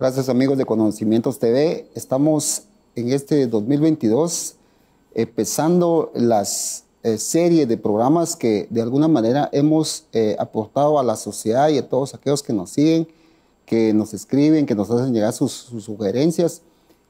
Gracias amigos de Conocimientos TV. Estamos en este 2022 empezando las series de programas que de alguna manera hemos aportado a la sociedad y a todos aquellos que nos siguen, que nos escriben, que nos hacen llegar sus sugerencias,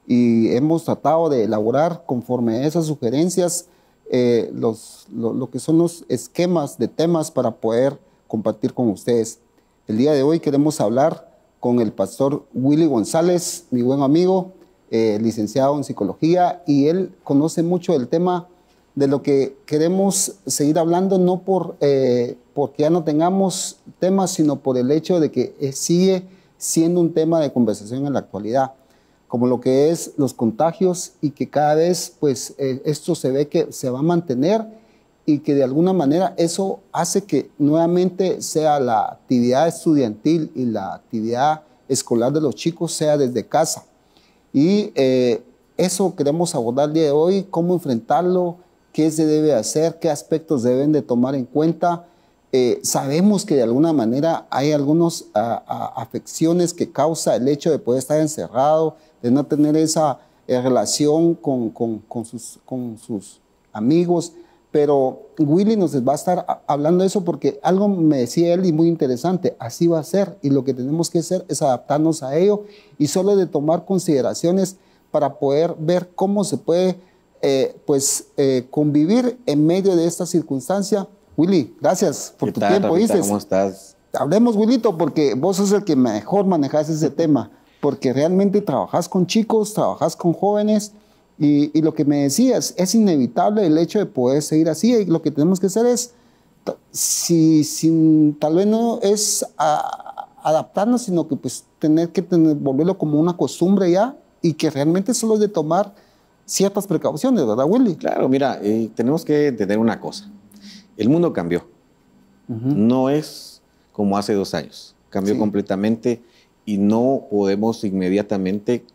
y hemos tratado de elaborar conforme a esas sugerencias lo que son los esquemas de temas para poder compartir con ustedes. El día de hoy queremos hablar con el pastor Willy González, mi buen amigo, licenciado en psicología, y él conoce mucho del tema de lo que queremos seguir hablando, no porque ya no tengamos temas, sino por el hecho de que sigue siendo un tema de conversación en la actualidad, como lo que es los contagios, y que cada vez pues esto se ve que se va a mantener, y que de alguna manera eso hace que nuevamente sea la actividad estudiantil y la actividad escolar de los chicos sea desde casa. Y eso queremos abordar el día de hoy, cómo enfrentarlo, qué se debe hacer, qué aspectos deben de tomar en cuenta. Sabemos que de alguna manera hay algunas afecciones que causa el hecho de poder estar encerrado, de no tener esa relación con sus amigos. Pero Willy nos va a estar hablando de eso porque algo me decía él y muy interesante, así va a ser, y lo que tenemos que hacer es adaptarnos a ello y solo de tomar consideraciones para poder ver cómo se puede convivir en medio de esta circunstancia. Willy, gracias por tu tiempo. Rafita, ¿cómo estás? Hablemos, Willito, porque vos sos el que mejor manejas ese tema, porque realmente trabajas con chicos, trabajas con jóvenes. Y lo que me decías, es inevitable el hecho de poder seguir así, y lo que tenemos que hacer es, tal vez no es adaptarnos, sino que pues volverlo como una costumbre ya, y que realmente solo es de tomar ciertas precauciones, ¿verdad, Willy? Claro, mira, tenemos que entender una cosa. El mundo cambió. No es como hace 2 años. Cambió completamente y no podemos inmediatamente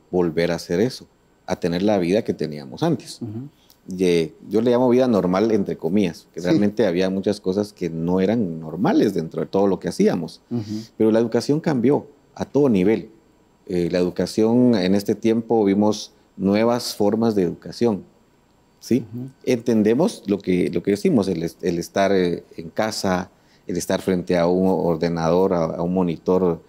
volver a hacer eso, a tener la vida que teníamos antes. Yo le llamo vida normal, entre comillas, que realmente había muchas cosas que no eran normales dentro de todo lo que hacíamos. Pero la educación cambió a todo nivel. La educación, en este tiempo vimos nuevas formas de educación, ¿sí? Entendemos lo que decimos, el estar en casa, el estar frente a un ordenador, a un monitor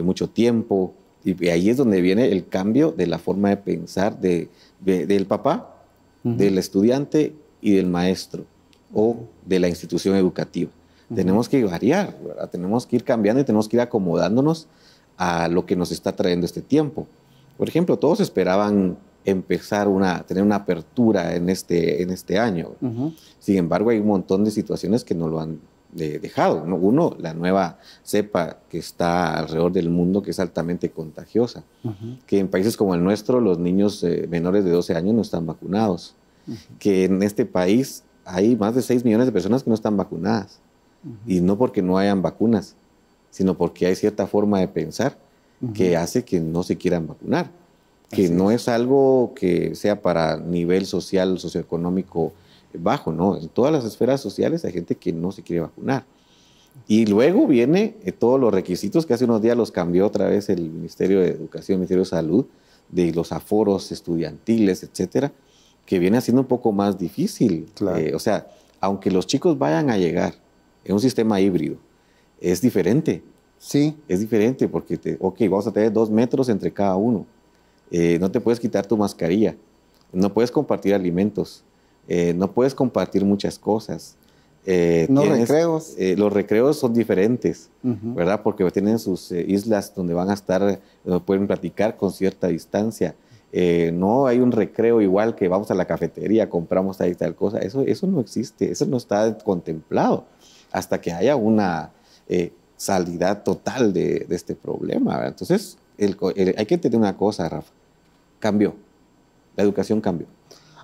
mucho tiempo. Y ahí es donde viene el cambio de la forma de pensar del papá, del estudiante y del maestro o de la institución educativa. Tenemos que variar, ¿verdad? Tenemos que ir cambiando y tenemos que ir acomodándonos a lo que nos está trayendo este tiempo. Por ejemplo, todos esperaban tener una apertura en este año. Sin embargo, hay un montón de situaciones que no lo han dejado, ¿no? Uno, la nueva cepa que está alrededor del mundo, que es altamente contagiosa, que en países como el nuestro los niños menores de 12 años no están vacunados, que en este país hay más de 6 millones de personas que no están vacunadas, y no porque no hayan vacunas, sino porque hay cierta forma de pensar que hace que no se quieran vacunar, que no es algo que sea para nivel social, socioeconómico bajo, ¿no? En todas las esferas sociales hay gente que no se quiere vacunar. Y luego viene todos los requisitos que hace unos días los cambió otra vez el Ministerio de Educación, el Ministerio de Salud, de los aforos estudiantiles, etcétera, que viene haciendo un poco más difícil. Claro. O sea, aunque los chicos vayan a llegar en un sistema híbrido, es diferente. Sí. Es diferente porque, vamos a tener 2 metros entre cada uno. No te puedes quitar tu mascarilla. No puedes compartir alimentos. No puedes compartir muchas cosas. Recreos. Los recreos son diferentes, ¿verdad? Porque tienen sus islas donde van a estar, donde pueden platicar con cierta distancia. No hay un recreo igual que vamos a la cafetería, compramos tal cosa. Eso no existe, eso no está contemplado hasta que haya una salida total de este problema, ¿verdad? Entonces, hay que entender una cosa, Rafa. Cambió. La educación cambió.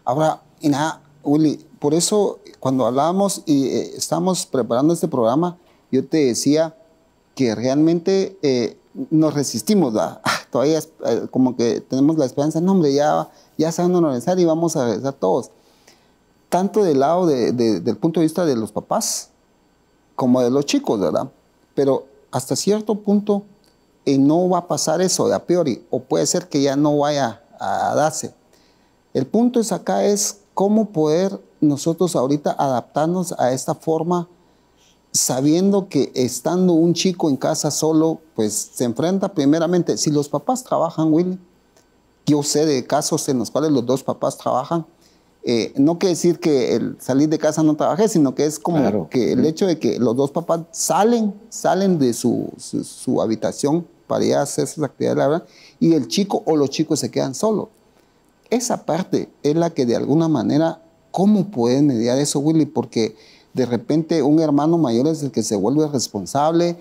Ahora, y nada, Willy, por eso cuando hablábamos y estábamos preparando este programa, yo te decía que realmente nos resistimos, ¿verdad? Todavía como que tenemos la esperanza, no hombre, ya se van a normalizar y vamos a regresar todos. Tanto del lado del punto de vista de los papás como de los chicos, ¿verdad? Pero hasta cierto punto no va a pasar eso de a priori, o puede ser que ya no vaya a darse. El punto es acá es cómo poder nosotros ahorita adaptarnos a esta forma, sabiendo que estando un chico en casa solo, pues se enfrenta primeramente, si los papás trabajan, Willy, yo sé de casos en los cuales los dos papás trabajan, no quiere decir que el salir de casa no trabaje, sino que es como Claro. que el hecho de que los dos papás salen de su habitación para ir a hacer sus actividades laborales y el chico o los chicos se quedan solos. Esa parte es la que de alguna manera, ¿cómo pueden mediar eso, Willy? Porque de repente un hermano mayor es el que se vuelve responsable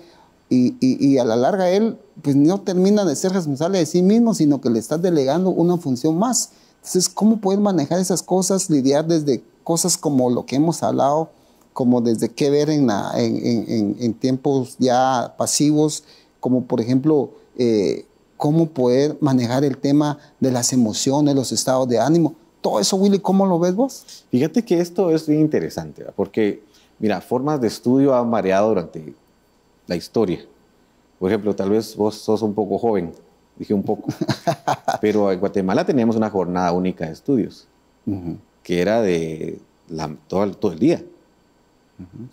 y a la larga él pues no termina de ser responsable de sí mismo, sino que le estás delegando una función más. Entonces, ¿cómo pueden manejar esas cosas? Lidiar desde cosas como lo que hemos hablado, como desde qué ver en tiempos ya pasivos, como por ejemplo, cómo poder manejar el tema de las emociones, los estados de ánimo. Todo eso, Willy, ¿cómo lo ves vos? Fíjate que esto es bien interesante, ¿verdad? Porque, mira, formas de estudio han variado durante la historia. Por ejemplo, tal vez vos sos un poco joven, dije un poco, pero en Guatemala teníamos una jornada única de estudios, que era de todo el día.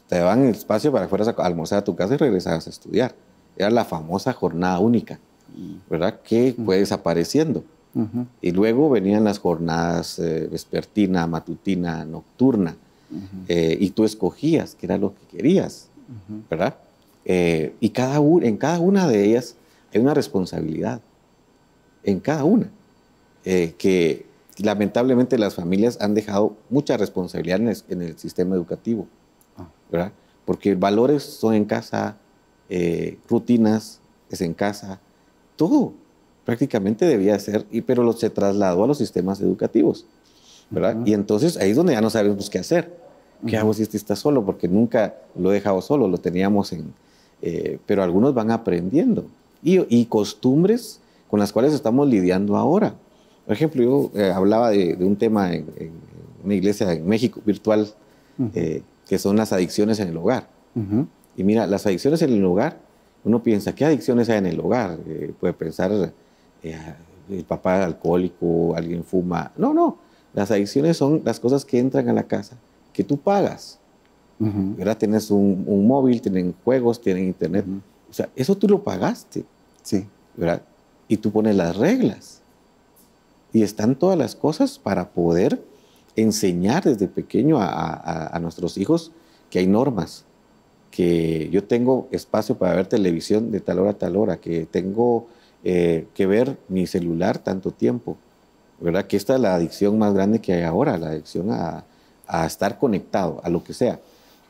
Te daban el espacio para que fueras a almorzar a tu casa y regresabas a estudiar. Era la famosa jornada única, ¿verdad? Que fue desapareciendo. Y luego venían las jornadas vespertina, matutina, nocturna, y tú escogías qué era lo que querías, ¿verdad? Y en cada una de ellas hay una responsabilidad, en cada una, que lamentablemente las familias han dejado mucha responsabilidad en el sistema educativo, ¿verdad? Porque valores son en casa, rutinas es en casa, todo prácticamente debía ser, pero se trasladó a los sistemas educativos, ¿verdad? Y entonces ahí es donde ya no sabemos qué hacer. ¿Qué hago si este está solo? Porque nunca lo he dejado solo, lo teníamos pero algunos van aprendiendo. Y costumbres con las cuales estamos lidiando ahora. Por ejemplo, yo hablaba de un tema en una iglesia en México virtual, que son las adicciones en el hogar. Y mira, las adicciones en el hogar, uno piensa, ¿qué adicciones hay en el hogar? Puede pensar, el papá alcohólico, alguien fuma. No, las adicciones son las cosas que entran a la casa, que tú pagas. ¿Verdad? Tienes un móvil, tienen juegos, tienen internet. O sea, eso tú lo pagaste. Sí. ¿Verdad? Y tú pones las reglas. Y están todas las cosas para poder enseñar desde pequeño a nuestros hijos que hay normas, que yo tengo espacio para ver televisión de tal hora a tal hora, que tengo que ver mi celular tanto tiempo, ¿verdad? Que esta es la adicción más grande que hay ahora, la adicción a estar conectado, a lo que sea,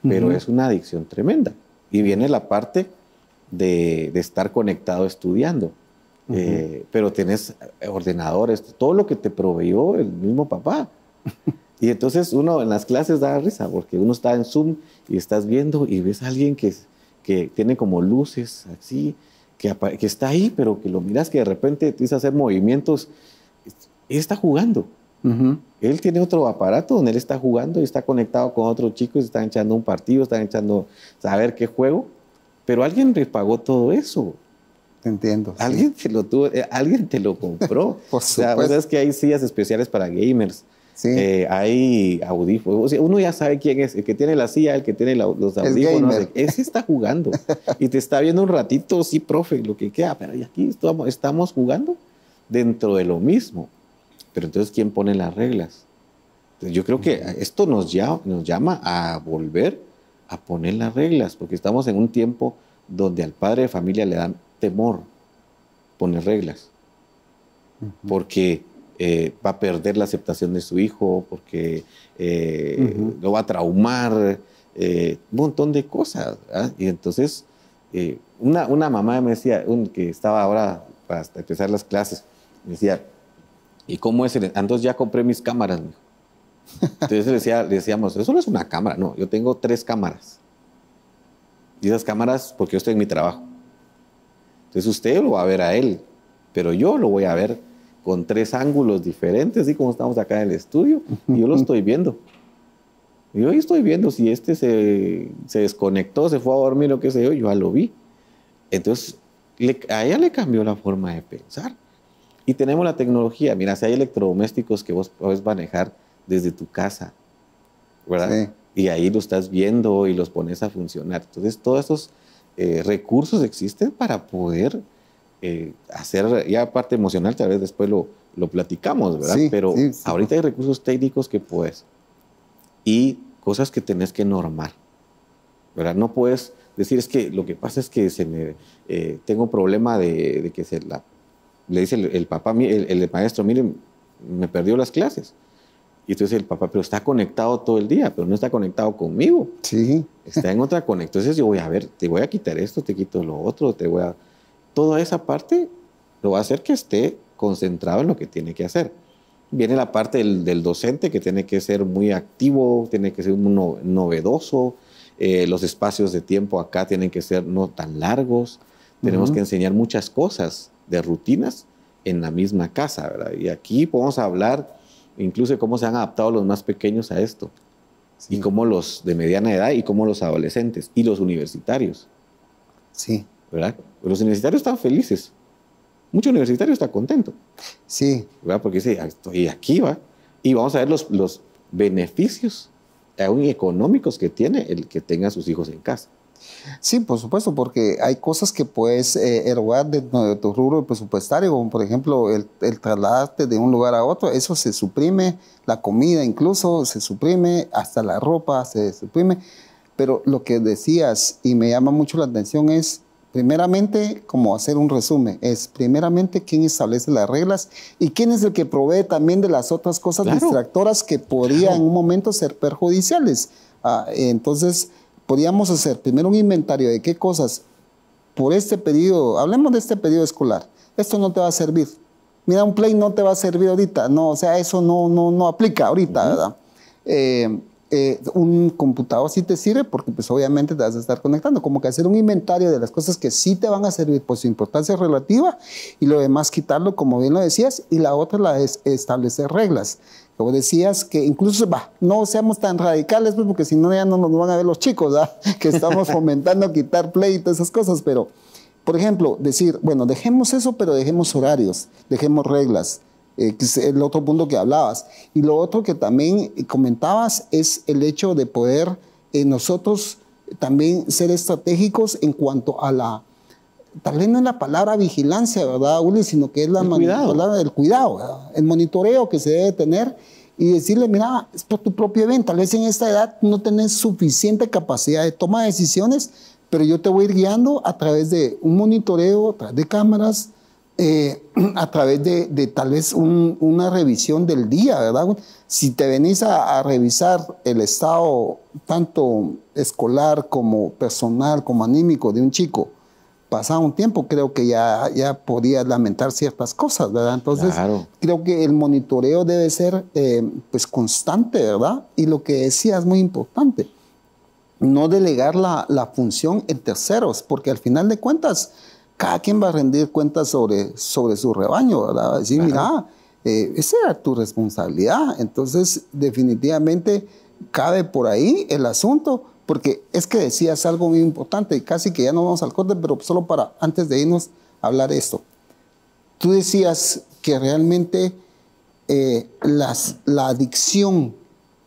pero es una adicción tremenda. Y viene la parte de estar conectado estudiando, pero tienes ordenadores, todo lo que te proveyó el mismo papá. Y entonces uno en las clases da risa, porque uno está en Zoom y estás viendo y ves a alguien que tiene como luces así, que está ahí, pero que lo miras que de repente empieza a hacer movimientos. Él está jugando. Él tiene otro aparato donde él está jugando y está conectado con otros chicos, están echando un partido, están echando saber qué juego, pero alguien le pagó todo eso. Te entiendo. Alguien te lo tuvo, alguien te lo compró. Por o sea, supuesto. sabes que hay sillas especiales para gamers. Sí. Hay audífonos. O sea, uno ya sabe quién es. El que tiene la silla, el que tiene los audífonos. Ese está jugando. Y te está viendo un ratito, sí, profe, lo que queda. Pero aquí estamos jugando dentro de lo mismo. Pero entonces, ¿quién pone las reglas? Entonces, yo creo que esto nos llama a volver a poner las reglas. Porque estamos en un tiempo donde al padre de familia le dan temor poner reglas. Porque va a perder la aceptación de su hijo, porque lo va a traumar, un montón de cosas, ¿verdad? Y entonces, una mamá me decía, que estaba ahora para empezar las clases, me decía, ¿y cómo es? Entonces ya compré mis cámaras, mijo. Entonces le decíamos, eso no es una cámara, no, yo tengo 3 cámaras. Y esas cámaras, porque yo estoy en mi trabajo. Entonces usted lo va a ver a él, pero yo lo voy a ver con 3 ángulos diferentes, así como estamos acá en el estudio, y yo lo estoy viendo. Y yo estoy viendo si este se desconectó, se fue a dormir o qué sé yo ya lo vi. Entonces, a ella le cambió la forma de pensar. Y tenemos la tecnología. Mira, si hay electrodomésticos que vos podés manejar desde tu casa, ¿verdad? Sí. Y ahí lo estás viendo y los pones a funcionar. Entonces, todos esos recursos existen para poder hacer, ya parte emocional, tal vez después lo platicamos, ¿verdad? Sí, pero sí, sí. Ahorita hay recursos técnicos que puedes. Y cosas que tenés que normar, ¿verdad? No puedes decir, es que lo que pasa es que tengo un problema de que le dice el papá, el maestro, mire, me perdió las clases. Y entonces el papá, pero está conectado todo el día, pero no está conectado conmigo. Sí. Está en otra conexión. Entonces yo voy a ver, te voy a quitar esto, te quito lo otro, toda esa parte lo va a hacer que esté concentrado en lo que tiene que hacer. Viene la parte del docente, que tiene que ser muy activo, tiene que ser muy novedoso. Los espacios de tiempo acá tienen que ser no tan largos. Tenemos que enseñar muchas cosas de rutinas en la misma casa, ¿verdad? Y aquí podemos hablar incluso de cómo se han adaptado los más pequeños a esto. Sí. Y cómo los de mediana edad y cómo los adolescentes y los universitarios. Sí. ¿Verdad? Los universitarios están felices. Mucho universitario está contento. Sí. ¿Verdad? Porque dice, estoy aquí, ¿va? Y vamos a ver los beneficios aún económicos que tiene el que tenga a sus hijos en casa. Sí, por supuesto, porque hay cosas que puedes erogar de tu rubro presupuestario, como por ejemplo el trasladarte de un lugar a otro, eso se suprime, la comida incluso se suprime, hasta la ropa se suprime, pero lo que decías y me llama mucho la atención es, primeramente, como hacer un resumen, es primeramente quién establece las reglas y quién es el que provee también de las otras cosas distractoras que podrían en un momento ser perjudiciales. Entonces, podríamos hacer primero un inventario de qué cosas por este periodo, hablemos de este periodo escolar, esto no te va a servir. Mira, un Play no te va a servir ahorita, no, o sea, eso no aplica ahorita, ¿verdad? Un computador sí te sirve porque pues obviamente te vas a estar conectando, como que hacer un inventario de las cosas que sí te van a servir por su importancia relativa y lo demás quitarlo, como bien lo decías, y la otra es establecer reglas. Como decías, que incluso, no seamos tan radicales, pues, porque si no ya no nos van a ver los chicos, ¿verdad? Que estamos fomentando quitar Play y todas esas cosas, pero, por ejemplo, decir, bueno, dejemos eso, pero dejemos horarios, dejemos reglas, que es el otro punto que hablabas. Y lo otro que también comentabas es el hecho de poder nosotros también ser estratégicos en cuanto a la, tal vez no es la palabra vigilancia, ¿verdad, Uli? Sino que es la palabra del cuidado, ¿verdad? El monitoreo que se debe tener y decirle, mira, es por tu propio bien, tal vez en esta edad no tenés suficiente capacidad de toma de decisiones, pero yo te voy a ir guiando a través de un monitoreo, a través de cámaras, a través de tal vez una revisión del día, ¿verdad? Si te venís a revisar el estado tanto escolar como personal, como anímico de un chico, pasado un tiempo, creo que ya podías lamentar ciertas cosas, ¿verdad? Entonces, creo que el monitoreo debe ser pues constante, ¿verdad? Y lo que decía es muy importante, no delegar la función en terceros, porque al final de cuentas, cada quien va a rendir cuentas sobre su rebaño, ¿verdad? Va a decir, mira, esa era tu responsabilidad. Entonces, definitivamente, cabe por ahí el asunto, porque es que decías algo muy importante, y casi que ya no vamos al corte, pero solo para, antes de irnos, hablar esto. Tú decías que realmente la adicción,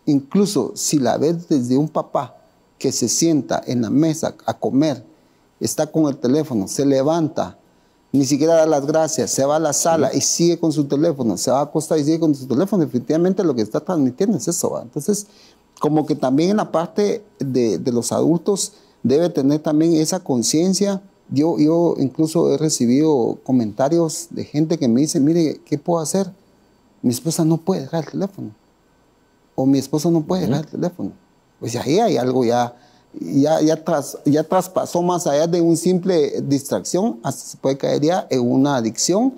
incluso si la ves desde un papá que se sienta en la mesa a comer, está con el teléfono, se levanta, ni siquiera da las gracias, se va a la sala y sigue con su teléfono, se va a acostar y sigue con su teléfono, definitivamente lo que está transmitiendo es eso, ¿va? Entonces, como que también en la parte de los adultos debe tener también esa conciencia. Yo incluso he recibido comentarios de gente que me dice, mire, ¿qué puedo hacer? Mi esposa no puede dejar el teléfono, o mi esposo no puede dejar el teléfono. Pues ahí hay algo ya traspasó más allá de una simple distracción, hasta se puede caer ya en una adicción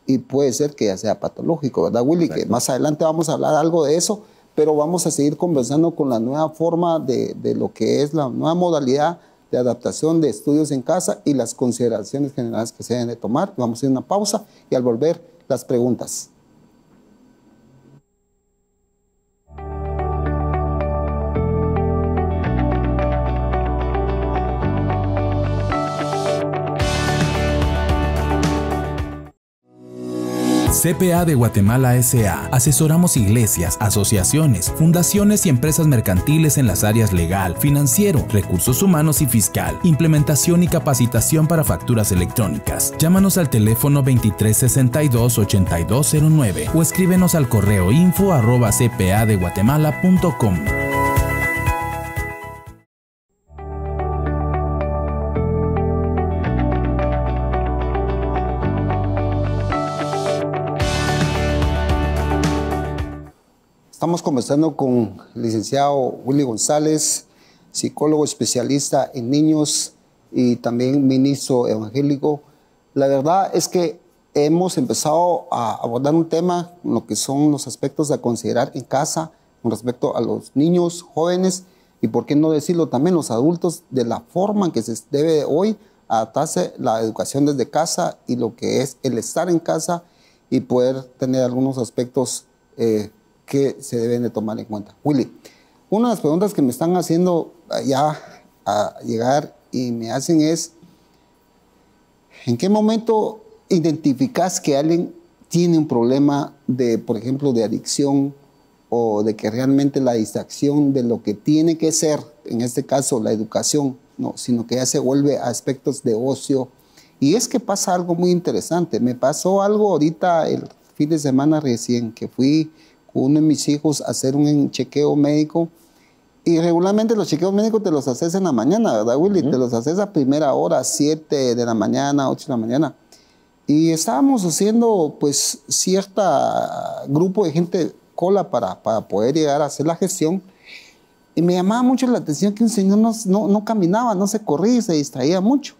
y puede ser que ya sea patológico, ¿verdad, Willy? Exacto. Que más adelante vamos a hablar algo de eso, pero vamos a seguir conversando con la nueva forma de lo que es la nueva modalidad de adaptación de estudios en casa y las consideraciones generales que se deben de tomar. Vamos a ir a una pausa y al volver las preguntas. CPA de Guatemala S.A. Asesoramos iglesias, asociaciones, fundaciones y empresas mercantiles en las áreas legal, financiero, recursos humanos y fiscal, implementación y capacitación para facturas electrónicas. Llámanos al teléfono 2362-8209 o escríbenos al correo info@cpadeguatemala.com. Estamos conversando con el licenciado Willy González, psicólogo especialista en niños y también ministro evangélico. La verdad es que hemos empezado a abordar un tema, lo que son los aspectos a considerar en casa con respecto a los niños, jóvenes y, por qué no decirlo, también los adultos, de la forma en que se debe hoy adaptarse la educación desde casa y lo que es el estar en casa y poder tener algunos aspectos que se deben de tomar en cuenta. Willy, una de las preguntas que me están haciendo ya a llegar y me hacen es, ¿en qué momento identificas que alguien tiene un problema de, por ejemplo, de adicción o de que realmente la distracción de lo que tiene que ser, en este caso la educación, no, sino que ya se vuelve a aspectos de ocio? Y es que pasa algo muy interesante. Me pasó algo ahorita el fin de semana recién, que fui uno de mis hijos a hacer un chequeo médico, y regularmente los chequeos médicos te los haces en la mañana, ¿verdad, Willy? Te los haces a primera hora, 7 de la mañana, 8 de la mañana. Y estábamos haciendo, pues, cierta grupo de gente cola para poder llegar a hacer la gestión. Y me llamaba mucho la atención que un señor no caminaba, no se corría, se distraía mucho.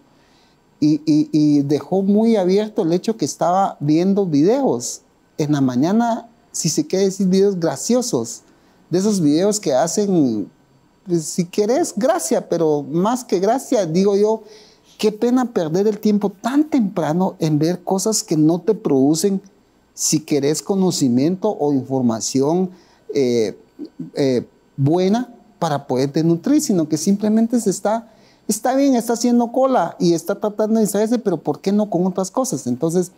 Y dejó muy abierto el hecho que estaba viendo videos en la mañana, si se quiere decir, videos graciosos, de esos videos que hacen, pues, si querés, gracia, pero más que gracia, digo yo, qué pena perder el tiempo tan temprano en ver cosas que no te producen, si querés, conocimiento o información buena para poderte nutrir, sino que simplemente está bien, está haciendo cola y está tratando de distraerse, pero ¿por qué no con otras cosas? Entonces,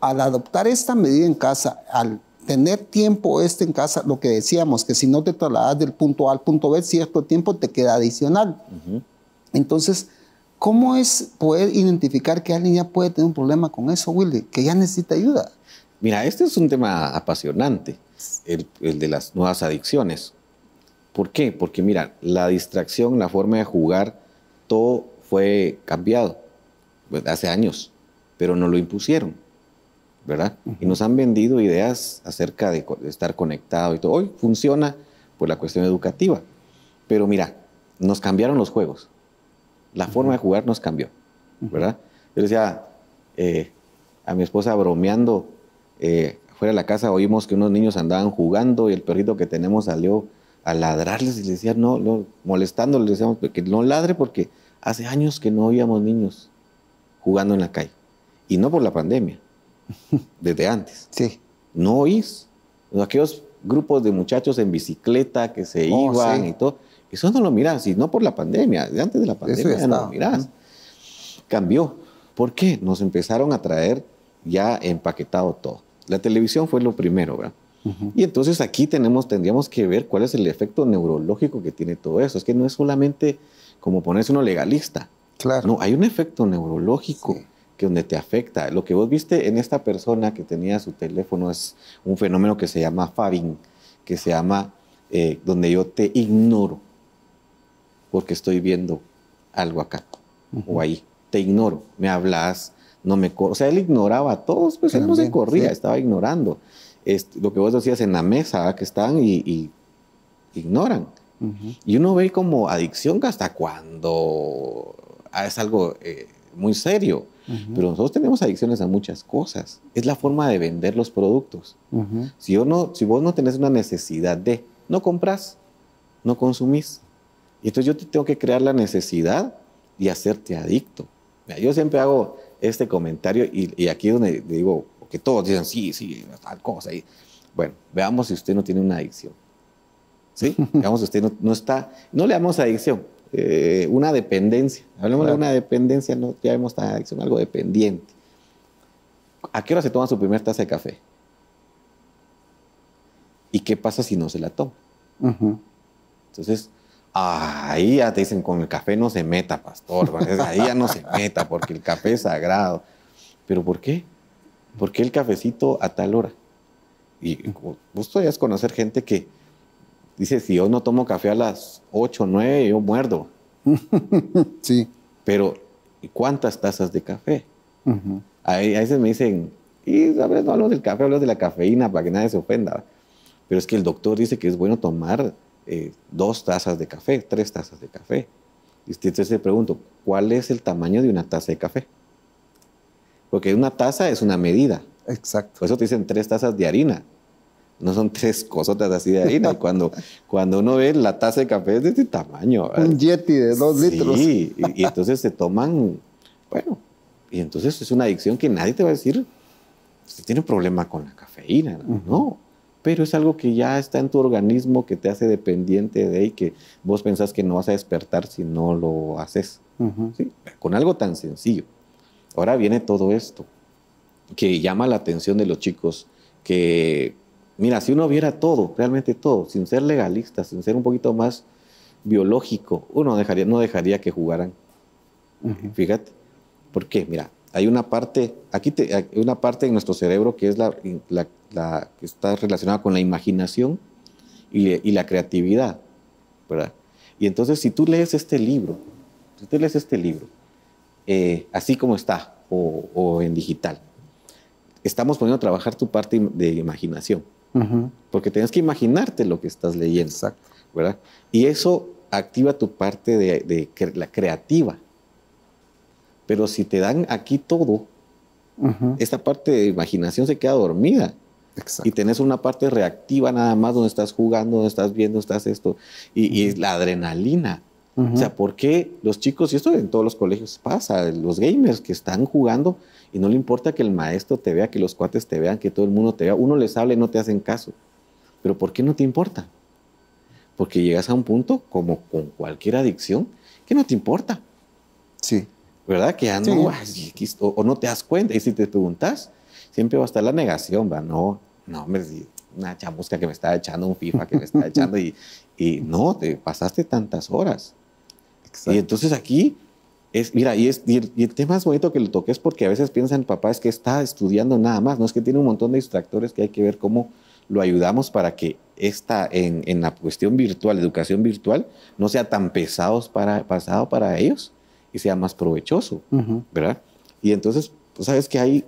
al adoptar esta medida en casa, al tener tiempo en casa, lo que decíamos, que si no te trasladas del punto A al punto B, cierto tiempo te queda adicional. Entonces, ¿cómo es poder identificar que alguien ya puede tener un problema con eso, Willy, que ya necesita ayuda? Mira, este es un tema apasionante, el de las nuevas adicciones. ¿Por qué? Porque mira, la distracción, la forma de jugar, todo fue cambiado, pues, hace años, pero no lo impusieron, ¿verdad? Y nos han vendido ideas acerca de estar conectado y todo. Hoy funciona por la cuestión educativa, pero mira, nos cambiaron los juegos. La forma de jugar nos cambió, ¿verdad? Yo le decía a mi esposa bromeando, fuera de la casa oímos que unos niños andaban jugando y el perrito que tenemos salió a ladrarles y le decía, no, molestándoles, le decíamos que no ladre porque hace años que no oíamos niños jugando en la calle. Y no por la pandemia, desde antes. Sí. No oís. Aquellos grupos de muchachos en bicicleta que se iban y todo. Eso no lo mirás, y no por la pandemia. De antes de la pandemia ya no lo mirás. Cambió. ¿Por qué? Nos empezaron a traer ya empaquetado todo. La televisión fue lo primero, ¿verdad? Y entonces aquí tendríamos que ver cuál es el efecto neurológico que tiene todo eso. Es que no es solamente como ponerse uno legalista. Claro. No, hay un efecto neurológico que donde te afecta. Lo que vos viste en esta persona que tenía su teléfono es un fenómeno que se llama fabbing, que se llama donde yo te ignoro porque estoy viendo algo acá o ahí. Te ignoro, me hablas, no me corres. O sea, él ignoraba a todos, pues él no se corría, estaba ignorando. Lo que vos decías en la mesa, que están y ignoran. Y uno ve como adicción hasta cuando es algo muy serio. Pero nosotros tenemos adicciones a muchas cosas. Es la forma de vender los productos. Si vos no tenés una necesidad de, no compras, no consumís. Y entonces yo te tengo que crear la necesidad y hacerte adicto. Mira, yo siempre hago este comentario y aquí es donde digo, que todos dicen, sí, tal cosa. Y, bueno, veamos si usted no tiene una adicción. ¿Sí? Veamos si usted no le damos adicción, una dependencia. Hablemos de una dependencia, no llamemos adicción, algo dependiente. ¿A qué hora se toma su primera taza de café? ¿Y qué pasa si no se la toma? Ujú. Entonces, ahí ya te dicen, con el café no se meta, pastor. Ahí ya no se meta porque el café es sagrado. ¿Pero por qué? ¿Por qué el cafecito a tal hora? Y vos todavía conocer gente que dice, si yo no tomo café a las 8 o 9, yo muerdo. Sí. Pero, ¿y cuántas tazas de café? Ujú. A veces me dicen, y ¿sabes? No hablo del café, hablo de la cafeína para que nadie se ofenda. Pero es que el doctor dice que es bueno tomar 2 tazas de café, 3 tazas de café. Y entonces le pregunto, ¿cuál es el tamaño de una taza de café? Porque una taza es una medida. Exacto. Por eso te dicen 3 tazas de harina. No son 3 cosotas así de harina. Y cuando uno ve la taza de café es de este tamaño. Un Yeti de 2 litros. Sí, y entonces se toman, bueno, y entonces es una adicción que nadie te va a decir, usted tiene un problema con la cafeína, no. Pero es algo que ya está en tu organismo, que te hace dependiente de y que vos pensás que no vas a despertar si no lo haces. ¿Sí? Con algo tan sencillo. Ahora viene todo esto, que llama la atención de los chicos, que, mira, si uno viera todo, realmente todo, sin ser legalista, sin ser un poquito más biológico, uno no dejaría que jugaran. Fíjate. ¿Por qué? Mira, hay una parte, hay una parte en nuestro cerebro que es la que está relacionada con la imaginación y la creatividad, ¿verdad? Y entonces, si tú lees este libro, así como está, o en digital, estamos poniendo a trabajar tu parte de imaginación, porque tienes que imaginarte lo que estás leyendo. Exacto. ¿Verdad? Y eso activa tu parte de la creativa. Pero si te dan aquí todo, esta parte de imaginación se queda dormida. Exacto. Y tenés una parte reactiva nada más donde estás jugando, donde estás viendo, estás esto. Y la adrenalina. O sea, ¿por qué los chicos, y esto en todos los colegios pasa, los gamers que están jugando y no le importa que el maestro te vea, que los cuates te vean, que todo el mundo te vea, uno les habla y no te hacen caso? ¿Pero por qué no te importa? Porque llegas a un punto, como con cualquier adicción, que no te importa. Sí. ¿Verdad? Que ya no, o no te das cuenta. Y si te preguntas, siempre va a estar la negación, ¿va? No, hombre, una chamusca que me está echando, un FIFA que me está echando, y no, te pasaste tantas horas. Exacto. Y entonces aquí, mira, y el tema es bonito que lo toques porque a veces piensan, papá, es que está estudiando nada más, no es que tiene un montón de distractores que hay que ver cómo lo ayudamos para que en la cuestión virtual, educación virtual, no sea tan pesado para ellos y sea más provechoso, ¿verdad? Y entonces, pues sabes que hay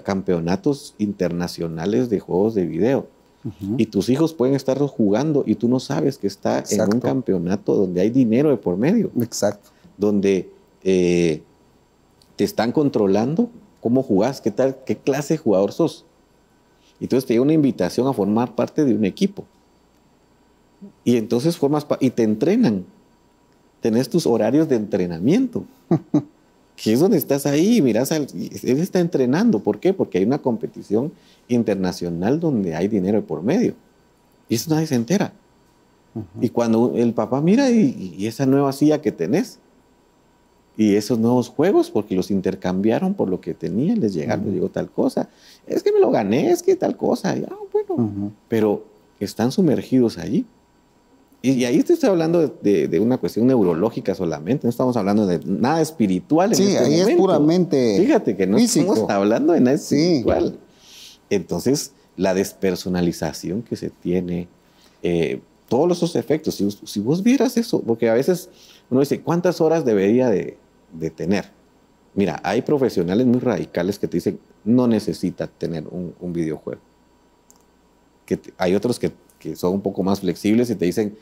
campeonatos internacionales de juegos de video y tus hijos pueden estar jugando y tú no sabes que está en un campeonato donde hay dinero de por medio. Exacto. Donde te están controlando cómo jugás, qué clase de jugador sos. Y entonces te llega una invitación a formar parte de un equipo. Y entonces y te entrenan. Tenés tus horarios de entrenamiento. Que es donde estás ahí, mirás, él está entrenando. ¿Por qué? Porque hay una competición internacional donde hay dinero de por medio. Y eso nadie se entera. Y cuando el papá mira y esa nueva silla que tenés, y esos nuevos juegos, porque los intercambiaron por lo que tenían, les llegó tal cosa. Es que me lo gané, es que tal cosa. Y, bueno, pero están sumergidos allí. Y ahí te estoy hablando de una cuestión neurológica solamente, no estamos hablando de nada espiritual en este ahí momento. Es puramente fíjate que no físico. Estamos hablando de nada espiritual. Entonces, la despersonalización que se tiene, todos esos efectos, si vos vieras eso, porque a veces uno dice, ¿cuántas horas debería de tener? Mira, hay profesionales muy radicales que te dicen, no necesita tener un videojuego. Hay otros que son un poco más flexibles y te dicen,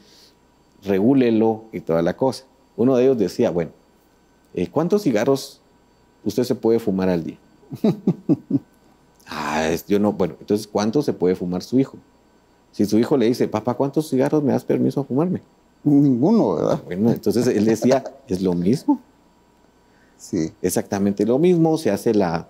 regúlelo y toda la cosa. Uno de ellos decía, bueno, ¿cuántos cigarros usted se puede fumar al día? Yo no. Bueno, entonces, ¿cuántos se puede fumar su hijo? Si su hijo le dice, papá, ¿cuántos cigarros me das permiso a fumarme? Ninguno, ¿verdad? Bueno, entonces él decía, es lo mismo. Sí. Exactamente lo mismo. Se hace la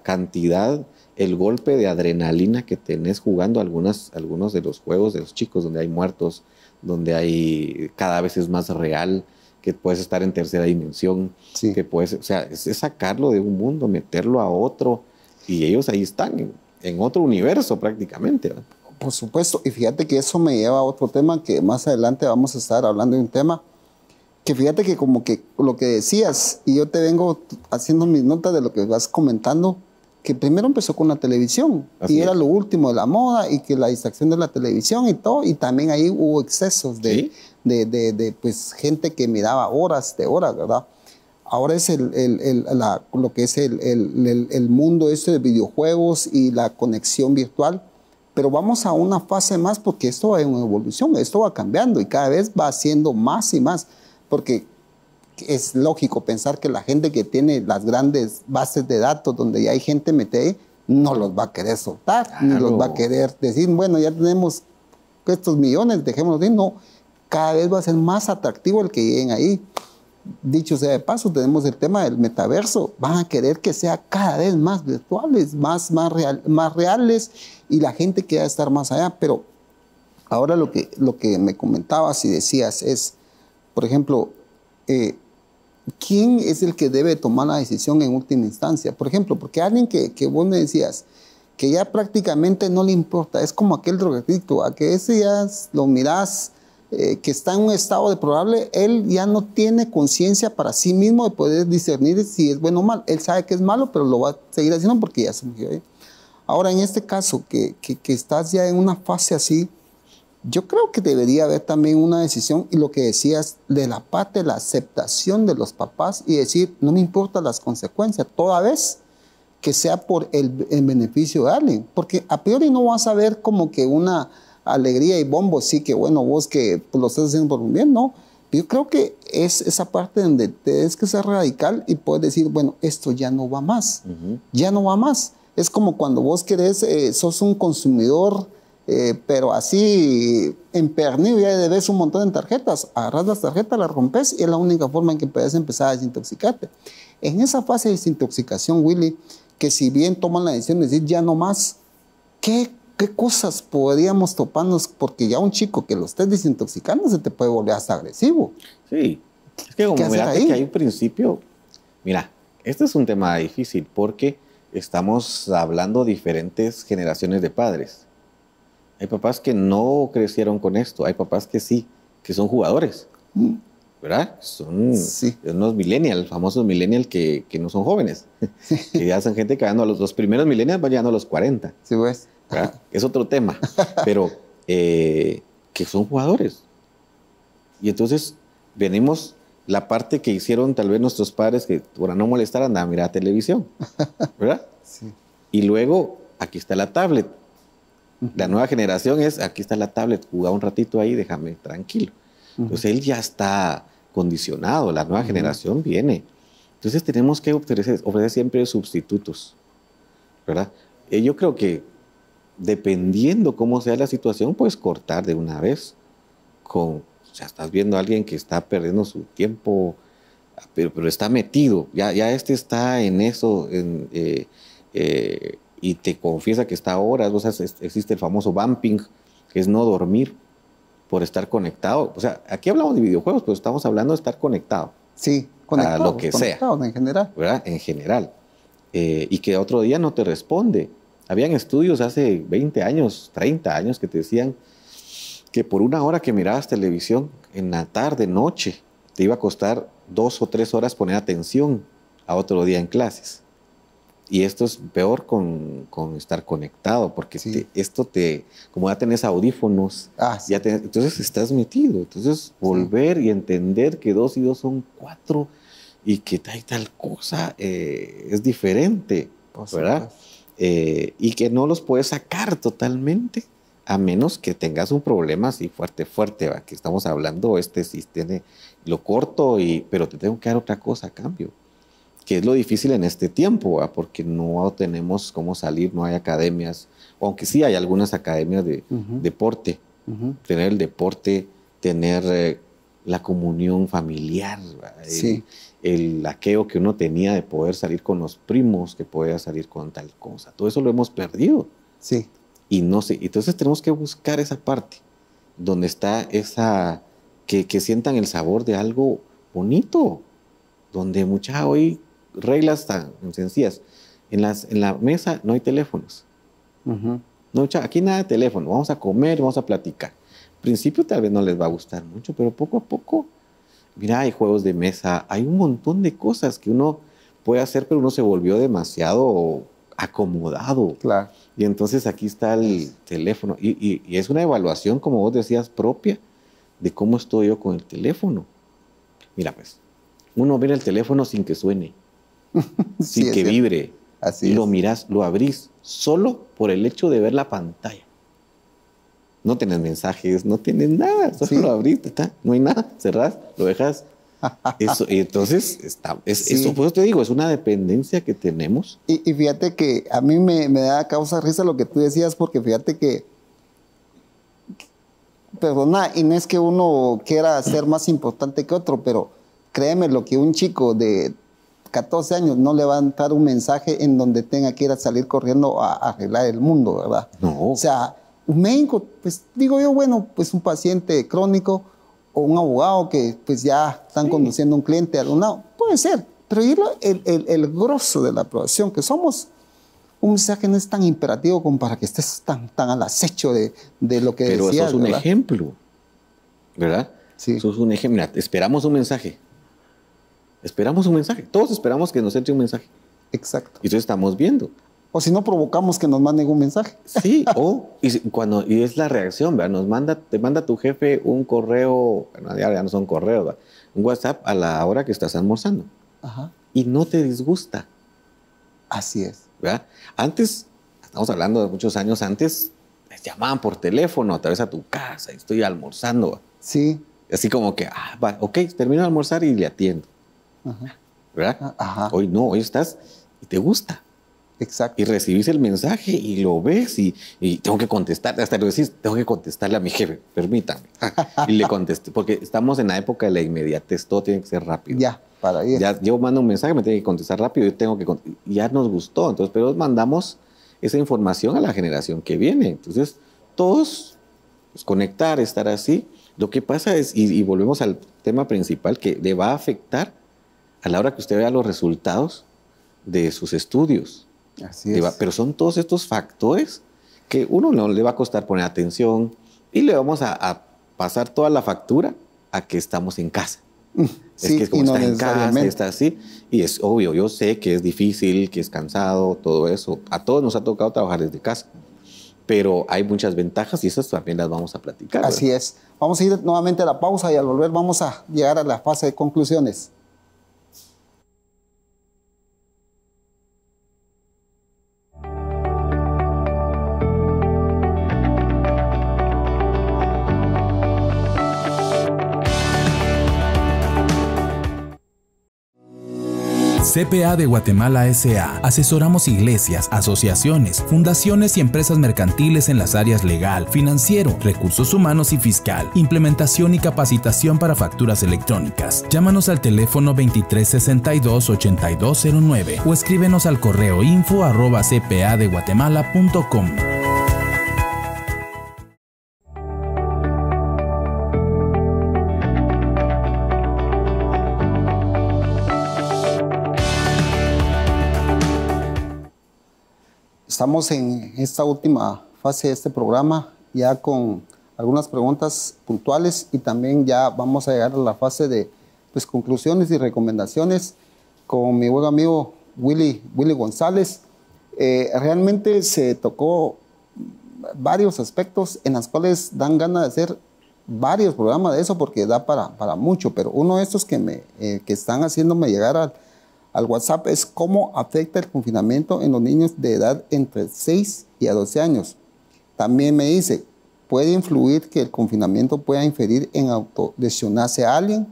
cantidad, el golpe de adrenalina que tenés jugando algunos de los juegos de los chicos, donde hay muertos, donde hay cada vez es más real, que puedes estar en tercera dimensión, que puedes, o sea, es sacarlo de un mundo, meterlo a otro, y ellos ahí están en otro universo prácticamente, ¿verdad? Por supuesto, y fíjate que eso me lleva a otro tema que más adelante vamos a estar hablando de un tema que fíjate que como que lo que decías, y yo te vengo haciendo mis notas de lo que vas comentando, que primero empezó con la televisión, y era lo último de la moda, y que la distracción de la televisión y todo, y también ahí hubo excesos de pues, gente que miraba horas de horas, ¿verdad? Ahora es lo que es el mundo este de videojuegos y la conexión virtual, pero vamos a una fase más porque esto va en una evolución, esto va cambiando y cada vez va haciendo más y más, porque es lógico pensar que la gente que tiene las grandes bases de datos donde ya hay gente metida ahí, no los va a querer soltar, ni los va a querer decir, bueno, ya tenemos estos millones, dejémoslos ir. No, cada vez va a ser más atractivo el que lleguen ahí. Dicho sea de paso, tenemos el tema del metaverso. Van a querer que sea cada vez más virtuales, más reales, y la gente quiera estar más allá. Pero ahora lo que me comentabas y decías es, por ejemplo, ¿quién es el que debe tomar la decisión en última instancia? Por ejemplo, porque alguien que vos me decías que ya prácticamente no le importa, es como aquel drogadicto, a que ese ya lo mirás, que está en un estado deplorable, él ya no tiene conciencia para sí mismo de poder discernir si es bueno o mal. Él sabe que es malo, pero lo va a seguir haciendo porque ya se murió. Ahora, en este caso, que estás ya en una fase así, yo creo que debería haber también una decisión, y lo que decías, de la parte de la aceptación de los papás y decir, no me importan las consecuencias, toda vez que sea por el beneficio de alguien. Porque a priori no vas a ver como que una alegría y bombo, sí, que bueno, vos que pues, lo estás haciendo por un bien, no. Yo creo que es esa parte donde tienes que ser radical y puedes decir, bueno, esto ya no va más, ya no va más. Es como cuando vos querés, sos un consumidor, pero así empernido, ya debes un montón de tarjetas, agarras las tarjetas, las rompes y es la única forma en que puedes empezar a desintoxicarte. En esa fase de desintoxicación, Willy, que si bien toman la decisión de decir ya no más, ¿qué cosas podríamos toparnos? Porque ya un chico que lo estés desintoxicando se te puede volver hasta agresivo. Sí, es que como mirate que hay un principio, mira, este es un tema difícil porque estamos hablando de diferentes generaciones de padres. Hay papás que no crecieron con esto, hay papás que sí, que son jugadores, ¿verdad? Son unos millennials, famosos millennials que no son jóvenes, que ya son gente que van a los primeros millennials van llegando a los 40. Sí, pues. Es otro tema, pero que son jugadores. Y entonces venimos la parte que hicieron tal vez nuestros padres, que para no molestar andaban a mirar televisión, ¿verdad? Sí. Y luego aquí está la tablet. La nueva generación es, aquí está la tablet, juega un ratito ahí, déjame tranquilo. Entonces él ya está condicionado, la nueva generación viene. Entonces tenemos que ofrecer siempre sustitutos, ¿verdad? Yo creo que dependiendo cómo sea la situación, puedes cortar de una vez. O sea, estás viendo a alguien que está perdiendo su tiempo, pero está metido. Ya está en eso, y te confiesa que está a horas. O sea, existe el famoso vamping, que es no dormir por estar conectado. O sea, aquí hablamos de videojuegos, pero estamos hablando de estar conectado. Sí, conectado. A lo que sea. En general. ¿Verdad? En general. Y que otro día no te responde. Habían estudios hace 20 años, 30 años que te decían que por una hora que mirabas televisión en la tarde, noche, te iba a costar 2 o 3 horas poner atención a otro día en clases. Y esto es peor con estar conectado, porque como ya tenés audífonos, entonces estás metido. Entonces volver y entender que 2 y 2 son 4 y que tal cosa es diferente, ¿verdad? Y que no los puedes sacar totalmente, a menos que tengas un problema así fuerte, ¿va? Que estamos hablando, si tiene lo corto, pero te tengo que dar otra cosa a cambio, que es lo difícil en este tiempo, ¿va? Porque no tenemos cómo salir, no hay academias, aunque sí hay algunas academias de deporte, tener el deporte, tener la comunión familiar, el aquello que uno tenía de poder salir con los primos, que podía salir con tal cosa. Todo eso lo hemos perdido. Sí. Y no sé, entonces tenemos que buscar esa parte donde está esa, que sientan el sabor de algo bonito, donde hoy reglas tan sencillas. En la mesa no hay teléfonos. No, aquí nada de teléfono, vamos a comer, vamos a platicar. Al principio tal vez no les va a gustar mucho, pero poco a poco, mira, hay juegos de mesa, hay un montón de cosas que uno puede hacer, pero uno se volvió demasiado acomodado. Claro. Y entonces aquí está el teléfono. Y es una evaluación, como vos decías, propia de cómo estoy yo con el teléfono. Mira, pues, uno mira el teléfono sin que suene, sin que vibre. Así y es. lo mirás, lo abrís, solo por el hecho de ver la pantalla. No tienes mensajes, no tienes nada, solo lo abrís, no hay nada, cerrás, lo dejas. Eso, y entonces, eso, pues te digo, es una dependencia que tenemos. Y fíjate que a mí me da causa risa lo que tú decías, porque fíjate que, perdona, y no es que uno quiera ser más importante que otro, pero créeme lo que un chico de 14 años no le va a dar un mensaje en donde tenga que ir a salir corriendo a arreglar el mundo, ¿verdad? No. O sea, un médico, pues digo yo, bueno, pues un paciente crónico o un abogado que pues ya están conduciendo a un cliente a algún lado, puede ser, pero el grosso de la aprobación que somos, un mensaje no es tan imperativo como para que estés tan al acecho de lo que decías. Pero eso es un ¿verdad? ejemplo, ¿verdad? Sí. Eso es un ejemplo. Mira, esperamos un mensaje. Esperamos un mensaje. Todos esperamos que nos entre un mensaje. Exacto. Y entonces estamos viendo. O si no, provocamos que nos manden un mensaje. Sí, y es la reacción, ¿verdad? Te manda tu jefe un correo, bueno, ya no son correos, ¿verdad? Un WhatsApp a la hora que estás almorzando. Ajá. Y no te disgusta, Así es. ¿verdad? Antes, estamos hablando de muchos años antes, les llamaban por teléfono a través a tu casa y estoy almorzando, ¿verdad? Sí. Así como que, ok, termino de almorzar y le atiendo. Ajá. ¿Verdad? Ajá. Hoy no, hoy estás y te gusta. Exacto. Y recibís el mensaje y lo ves y tengo que contestar, hasta lo decís, tengo que contestarle a mi jefe, permítame. Y le contesté, porque estamos en la época de la inmediatez, todo tiene que ser rápido. Ya, para ir. Ya, yo mando un mensaje, me tiene que contestar rápido, yo tengo que ya nos gustó, entonces, pero mandamos esa información a la generación que viene. Entonces, todos, pues, conectar, estar así. Lo que pasa es, y volvemos al tema principal, que le va a afectar a la hora que usted vea los resultados de sus estudios. Así es. Pero son todos estos factores que uno no le va a costar poner atención y le vamos a pasar toda la factura a que estamos en casa. Sí, es que como no está en casa, necesariamente. está así. Y es obvio, yo sé que es difícil, que es cansado, todo eso. A todos nos ha tocado trabajar desde casa. Pero hay muchas ventajas y esas también las vamos a platicar, ¿verdad? Así es. Vamos a ir nuevamente a la pausa y al volver vamos a llegar a la fase de conclusiones. CPA de Guatemala S.A. Asesoramos iglesias, asociaciones, fundaciones y empresas mercantiles en las áreas legal, financiero, recursos humanos y fiscal, implementación y capacitación para facturas electrónicas. Llámanos al teléfono 2362-8209 o escríbenos al correo info@cpadeguatemala.com. Estamos en esta última fase de este programa, ya con algunas preguntas puntuales y también ya vamos a llegar a la fase de pues, conclusiones y recomendaciones con mi buen amigo Willy González. Realmente se tocó varios aspectos en los cuales dan ganas de hacer varios programas de eso porque da para mucho, pero uno de estos que están haciéndome llegar al WhatsApp es cómo afecta el confinamiento en los niños de edad entre 6 y a 12 años. También me dice, ¿puede influir que el confinamiento pueda inferir en autolesionarse a alguien?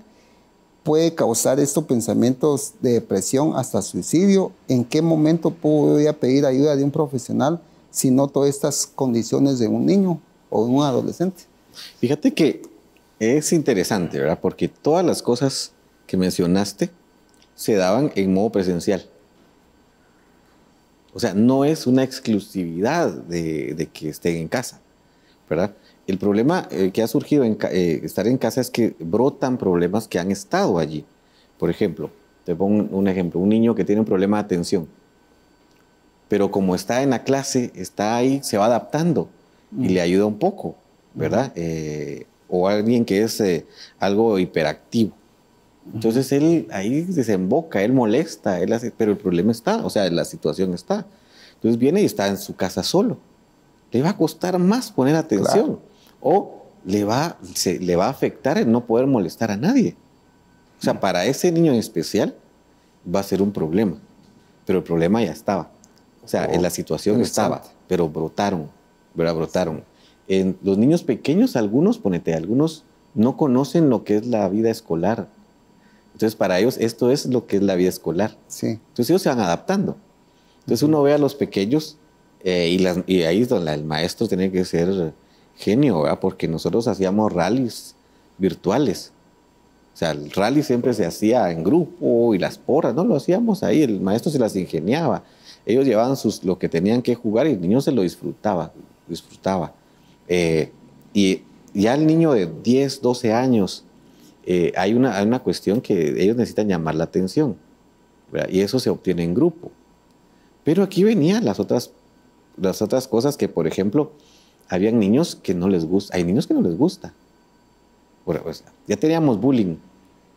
¿Puede causar estos pensamientos de depresión hasta suicidio? ¿En qué momento puedo ya pedir ayuda de un profesional si noto estas condiciones de un niño o de un adolescente? Fíjate que es interesante, ¿verdad? Porque todas las cosas que mencionaste se daban en modo presencial. O sea, no es una exclusividad de que estén en casa, ¿verdad? El problema que ha surgido en estar en casa es que brotan problemas que han estado allí. Por ejemplo, te pongo un ejemplo, un niño que tiene un problema de atención, pero como está en la clase, está ahí, se va adaptando y le ayuda un poco, ¿verdad? O alguien que es algo hiperactivo. Entonces él ahí desemboca, él molesta, él hace, pero el problema está, o sea, la situación está. Entonces viene y está en su casa solo. Le va a costar más poner atención. Claro. O le va a afectar el no poder molestar a nadie. O sea, para ese niño en especial va a ser un problema. Pero el problema ya estaba. O sea, en la situación estaba, pero brotaron, ¿verdad? Brotaron. En los niños pequeños, algunos no conocen lo que es la vida escolar. Entonces, para ellos esto es lo que es la vida escolar. Sí. Entonces, ellos se van adaptando. Entonces, uno ve a los pequeños y ahí es donde el maestro tiene que ser genio, ¿verdad? Porque nosotros hacíamos rallies virtuales. O sea, el rally siempre se hacía en grupo y las porras, ¿no? Lo hacíamos ahí, el maestro se las ingeniaba. Ellos llevaban lo que tenían que jugar y el niño se lo disfrutaba. Y ya el niño de 10, 12 años, hay una cuestión que ellos necesitan llamar la atención, ¿verdad? Y eso se obtiene en grupo. Pero aquí venían las otras cosas que, por ejemplo, habían niños que no les gusta. Hay niños que no les gusta. Pues, ya teníamos bullying,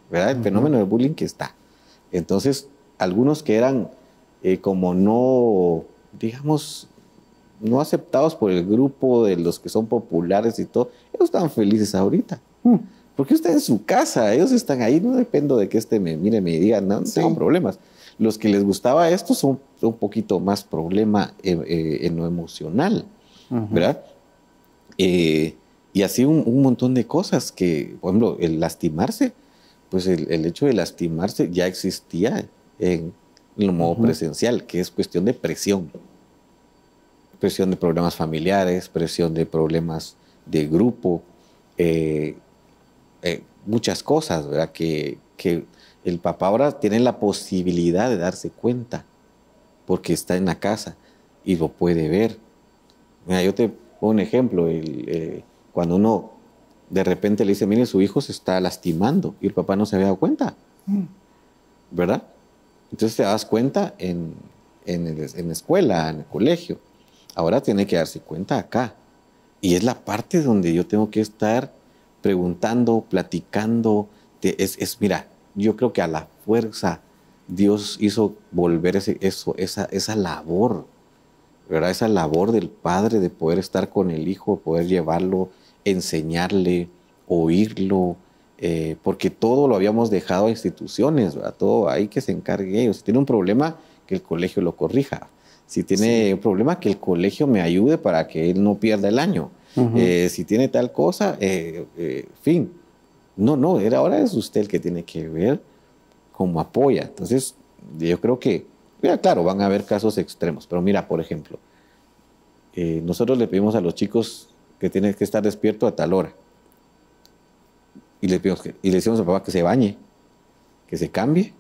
¿verdad? El fenómeno del bullying que está. Entonces, algunos que eran como no, digamos, no aceptados por el grupo de los que son populares y todo, ellos están felices ahorita. Porque usted en su casa, ellos están ahí, no dependo de que me mire, me diga, no tengo problemas. Los que les gustaba esto son un poquito más problema en lo emocional, ¿verdad? Y así un montón de cosas que, por ejemplo, el lastimarse, pues el hecho de lastimarse ya existía en el modo presencial, que es cuestión de presión. Presión de problemas familiares, presión de problemas de grupo, muchas cosas, ¿verdad? Que el papá ahora tiene la posibilidad de darse cuenta porque está en la casa y lo puede ver. Mira, yo te pongo un ejemplo. Cuando uno de repente le dice, mire, su hijo se está lastimando y el papá no se había dado cuenta, ¿verdad? Entonces te das cuenta en la escuela, en el colegio. Ahora tiene que darse cuenta acá. Y es la parte donde yo tengo que estar preguntando, platicando. Mira, yo creo que a la fuerza Dios hizo volver esa labor, ¿verdad? Esa labor del padre de poder estar con el hijo, poder llevarlo, enseñarle, oírlo, porque todo lo habíamos dejado a instituciones, ¿verdad? Todo ahí que se encargue ellos. Si tiene un problema, que el colegio lo corrija. Si tiene un problema, que el colegio me ayude para que él no pierda el año. Si tiene tal cosa, fin. No, ahora es usted el que tiene que ver cómo apoya. Entonces, yo creo que, mira, claro, van a haber casos extremos, pero mira, por ejemplo, nosotros le pedimos a los chicos que tienen que estar despierto a tal hora. Y le decimos al papá que se bañe, que se cambie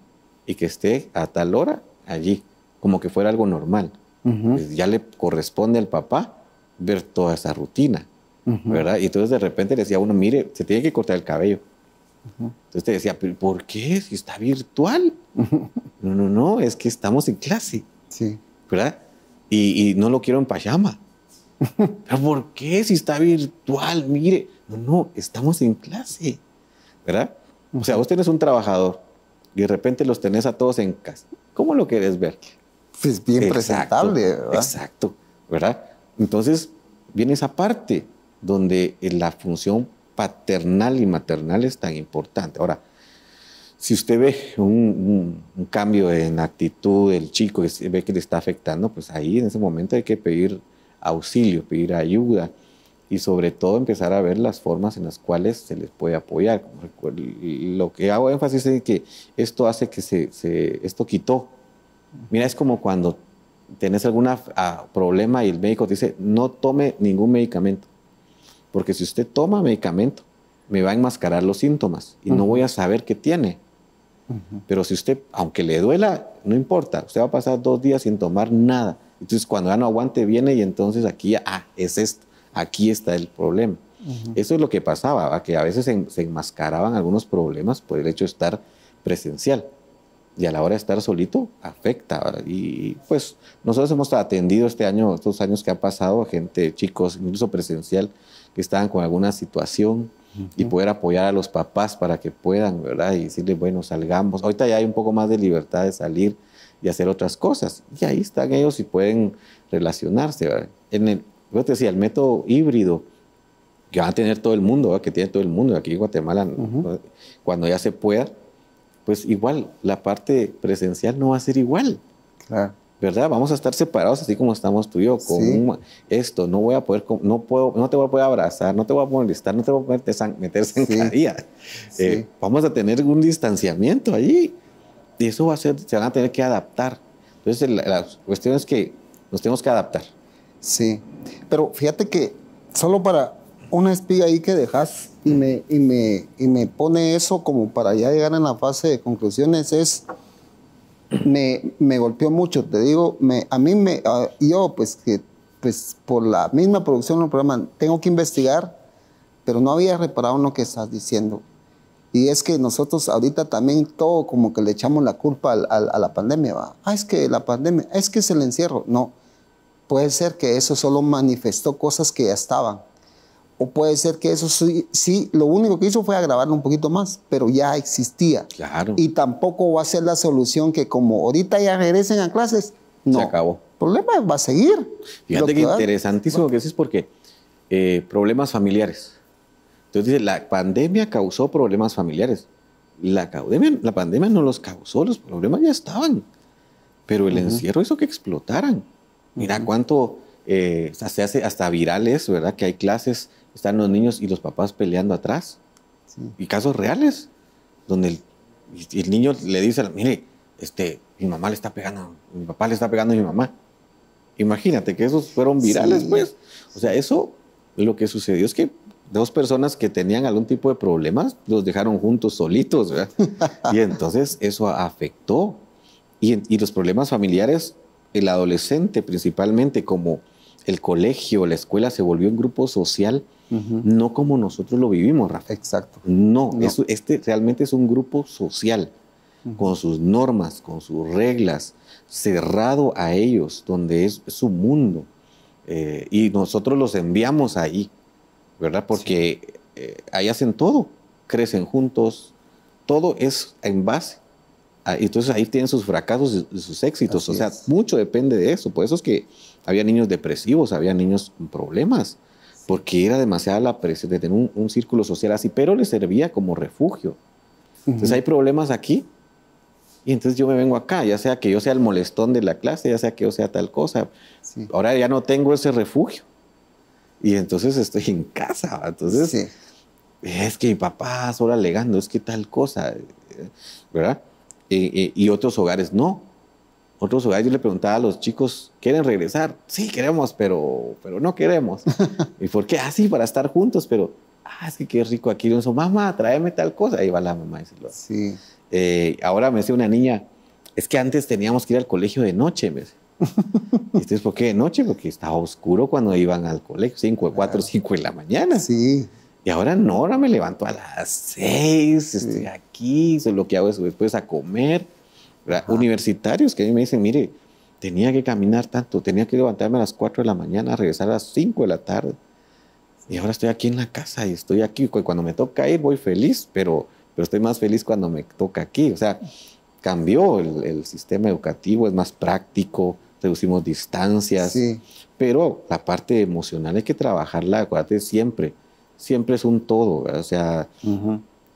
y que esté a tal hora allí, como que fuera algo normal. Pues ya le corresponde al papá ver toda esa rutina, ¿verdad? Y entonces de repente le decía a uno, mire, se tiene que cortar el cabello. Entonces te decía, ¿pero por qué? Si está virtual. No, es que estamos en clase, sí, ¿verdad? Y no lo quiero en pijama. ¿Pero por qué? Si está virtual, mire. No, estamos en clase, ¿verdad? O sea, vos tenés un trabajador y de repente los tenés a todos en casa. ¿Cómo lo querés ver? Pues bien presentable, ¿verdad? Exacto, ¿verdad? Entonces viene esa parte donde la función paternal y maternal es tan importante. Ahora, si usted ve un cambio en la actitud del chico, que ve que le está afectando, pues ahí en ese momento hay que pedir auxilio, pedir ayuda y sobre todo empezar a ver las formas en las cuales se les puede apoyar. Lo que hago énfasis es que esto hace que esto quitó. Mira, es como cuando tenés algún problema y el médico te dice, no tome ningún medicamento, porque si usted toma medicamento, me va a enmascarar los síntomas y no voy a saber qué tiene. Pero si usted, aunque le duela, no importa, usted va a pasar 2 días sin tomar nada. Entonces, cuando ya no aguante, viene y entonces aquí, es esto, aquí está el problema. Eso es lo que pasaba, que a veces se enmascaraban algunos problemas por el hecho de estar presencial. y a la hora de estar solito afecta, ¿verdad? Y pues nosotros hemos atendido este año, estos años que ha pasado, gente, chicos, incluso presencial, que estaban con alguna situación y poder apoyar a los papás para que puedan, ¿verdad? Y decirles, bueno, salgamos. Ahorita ya hay un poco más de libertad de salir y hacer otras cosas. Y ahí están ellos y pueden relacionarse, ¿verdad? Yo te decía, el método híbrido que va a tener todo el mundo, ¿verdad? Que tiene todo el mundo, aquí en Guatemala, cuando ya se pueda, pues igual, la parte presencial no va a ser igual. Claro. ¿Verdad? Vamos a estar separados así como estamos tú y yo. Con esto, no voy a poder, no te voy a poder abrazar, no te voy a molestar, no te voy a poder meterse en carilla. Vamos a tener un distanciamiento allí. Y eso va a ser, se van a tener que adaptar. Entonces, la cuestión es que nos tenemos que adaptar. Sí. Pero fíjate que solo para una espiga ahí que dejas y me pone eso como para ya llegar en la fase de conclusiones me golpeó mucho, te digo, yo pues por la misma producción del programa tengo que investigar, pero no había reparado en lo que estás diciendo. Y es que nosotros ahorita también todo como que le echamos la culpa a la pandemia, ¿va? Es que la pandemia, es que es el encierro. No, puede ser que eso solo manifestó cosas que ya estaban. O puede ser que eso sí, lo único que hizo fue agravarlo un poquito más, pero ya existía. Claro. Y tampoco va a ser la solución que como ahorita ya regresen a clases, no. Se acabó. El problema va a seguir. Fíjate que interesantísimo que dices porque problemas familiares. Entonces dice, la pandemia causó problemas familiares. La pandemia no los causó, los problemas ya estaban. Pero el encierro hizo que explotaran. Mira cuánto se hace hasta virales, ¿verdad? Que hay clases, están los niños y los papás peleando atrás. Sí. Y casos reales, donde el niño le dice, mire, mi mamá le está pegando, mi papá le está pegando a mi mamá. Imagínate que esos fueron virales, pues. O sea, eso, lo que sucedió es que dos personas que tenían algún tipo de problemas los dejaron juntos solitos, ¿verdad? Y entonces eso afectó. Y los problemas familiares, el adolescente principalmente, como el colegio, la escuela se volvió un grupo social, no como nosotros lo vivimos, Rafa. Exacto. No. Realmente es un grupo social, con sus normas, con sus reglas, cerrado a ellos, donde es su mundo. Y nosotros los enviamos ahí, ¿verdad? Porque ahí hacen todo, crecen juntos, todo es en base. Entonces ahí tienen sus fracasos y sus éxitos. Así o sea, mucho depende de eso. Por eso es que había niños depresivos, había niños con problemas, porque era demasiada la presión de tener un círculo social así, pero les servía como refugio. Entonces hay problemas aquí, y entonces yo me vengo acá, ya sea que yo sea el molestón de la clase, ya sea que yo sea tal cosa. Sí. Ahora ya no tengo ese refugio. Y entonces estoy en casa. Entonces, es que mi papá solo alegando, es que tal cosa, ¿verdad? Y otros hogares no. Otros hogares yo le preguntaba a los chicos, ¿quieren regresar? Sí, queremos, pero no queremos. ¿Y por qué? Sí, para estar juntos, pero es que qué rico aquí. Y yo, mamá, tráeme tal cosa. Ahí va la mamá. Sí. Ahora me decía una niña, es que antes teníamos que ir al colegio de noche, me decía. ¿Y entonces por qué de noche? Porque estaba oscuro cuando iban al colegio, 4 o 5 de la mañana. Sí. Y ahora no, ahora me levanto a las 6, estoy aquí, lo que hago es después a comer. Universitarios que a mí me dicen, mire, tenía que caminar tanto, tenía que levantarme a las 4 de la mañana, regresar a las 5 de la tarde. Y ahora estoy aquí en la casa y estoy aquí. Cuando me toca ir voy feliz, pero estoy más feliz cuando me toca aquí. O sea, cambió el sistema educativo, es más práctico, reducimos distancias, pero la parte emocional hay que trabajarla, acuérdate, siempre es un todo, ¿verdad? O sea,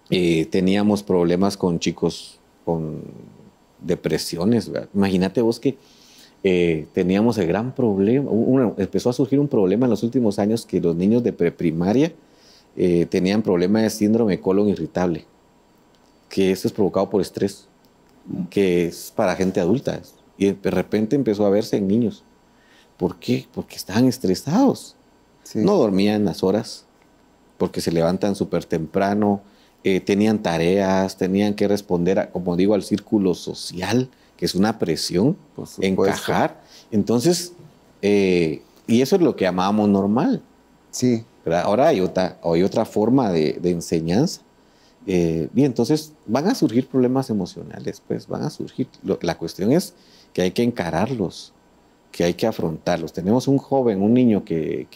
teníamos problemas con chicos con depresiones, ¿verdad? Imagínate vos que teníamos el gran problema, empezó a surgir un problema en los últimos años que los niños de preprimaria tenían problema de síndrome de colon irritable, que eso es provocado por estrés, que es para gente adulta, y de repente empezó a verse en niños. ¿Por qué? Porque estaban estresados, no dormían las horas, porque se levantan súper temprano, tenían tareas, tenían que responder, como digo, al círculo social, que es una presión, encajar. Entonces, y eso es lo que llamábamos normal. Sí. ¿Verdad? Ahora hay otra forma de enseñanza, Y entonces van a surgir problemas emocionales, pues van a surgir. La cuestión es que hay que encararlos, que hay que afrontarlos. Tenemos un joven, un niño que